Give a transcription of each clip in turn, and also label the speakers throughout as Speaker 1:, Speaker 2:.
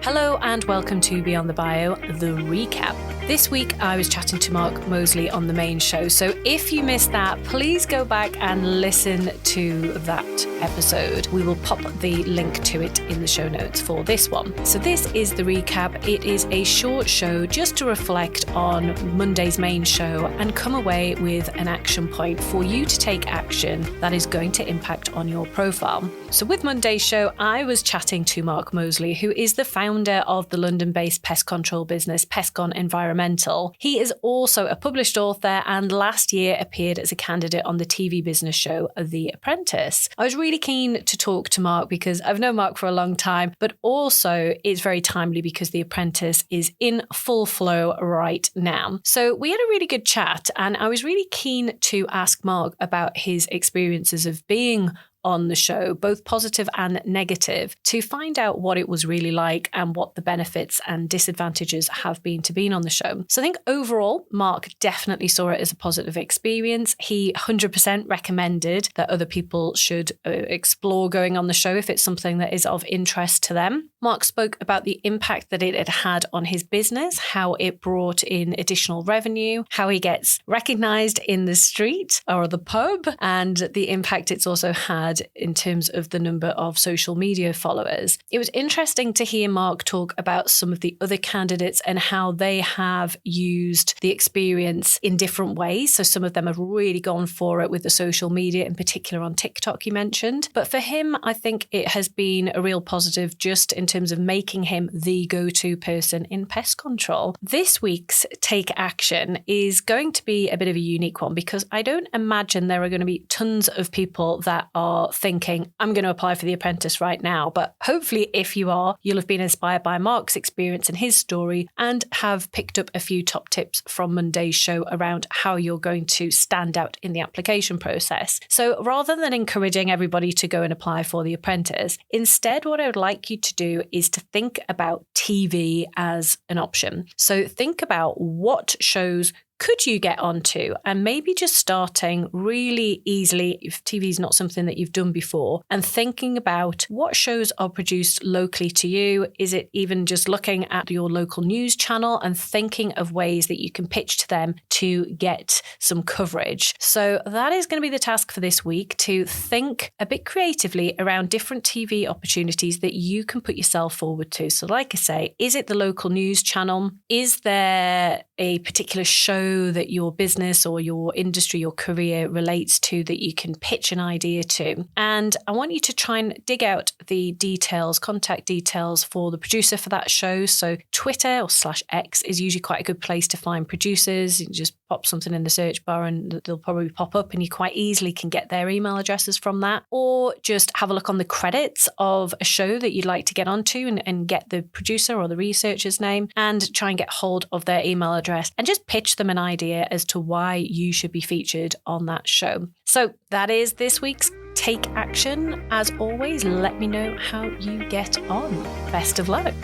Speaker 1: Hello and welcome to Beyond the Bio, the recap. This week I was chatting to Mark Moseley on the main show, so if you missed that, please go back and listen to that episode. We will pop the link to it in the show notes for this one. So this is the recap. It is a short show just to reflect on Monday's main show and come away with an action point for you to take action that is going to impact on your profile. So with Monday's show, I was chatting to Mark Moseley, who is the founder of the London-based pest control business PestGone Environmental. He is also a published author and last year appeared as a candidate on the TV business show The Apprentice. I was really keen to talk to Mark because I've known Mark for a long time, but also it's very timely because The Apprentice is in full flow right now. So we had a really good chat and I was really keen to ask Mark about his experiences of being on the show, both positive and negative, to find out what it was really like and what the benefits and disadvantages have been to being on the show. So I think overall, Mark definitely saw it as a positive experience. He 100% recommended that other people should explore going on the show if it's something that is of interest to them. Mark spoke about the impact that it had had on his business, how it brought in additional revenue, how he gets recognized in the street or the pub, and the impact it's also had in terms of the number of social media followers. It was interesting to hear Mark talk about some of the other candidates and how they have used the experience in different ways. So some of them have really gone for it with the social media, in particular on TikTok you mentioned. But for him, I think it has been a real positive just in terms of making him the go-to person in pest control. This week's Take Action is going to be a bit of a unique one because I don't imagine there are going to be tons of people that are thinking, I'm going to apply for The Apprentice right now. But hopefully, if you are, you'll have been inspired by Mark's experience and his story and have picked up a few top tips from Monday's show around how you're going to stand out in the application process. So rather than encouraging everybody to go and apply for The Apprentice, instead, what I would like you to do is to think about TV as an option. So think about what shows could you get onto, and maybe just starting really easily if TV is not something that you've done before, and thinking about what shows are produced locally to you. Is it even just looking at your local news channel and thinking of ways that you can pitch to them to get some coverage? So that is going to be the task for this week, to think a bit creatively around different TV opportunities that you can put yourself forward to. So like I say, is it the local news channel? Is there a particular show that your business or your industry, your career relates to that you can pitch an idea to? And I want you to try and dig out the details, contact details for the producer for that show. So Twitter or /X is usually quite a good place to find producers. You just pop something in the search bar and they'll probably pop up and you quite easily can get their email addresses from that. Or just have a look on the credits of a show that you'd like to get onto and get the producer or the researcher's name and try and get hold of their email address and just pitch them an idea as to why you should be featured on that show. So that is this week's Take Action. As always, let me know how you get on. Best of luck.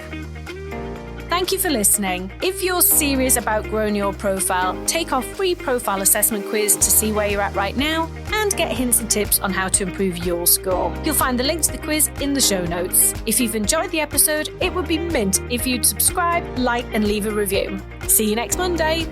Speaker 1: Thank you for listening. If you're serious about growing your profile, take our free profile assessment quiz to see where you're at right now and get hints and tips on how to improve your score. You'll find the link to the quiz in the show notes. If you've enjoyed the episode, it would be mint if you'd subscribe, like, and leave a review. See you next Monday.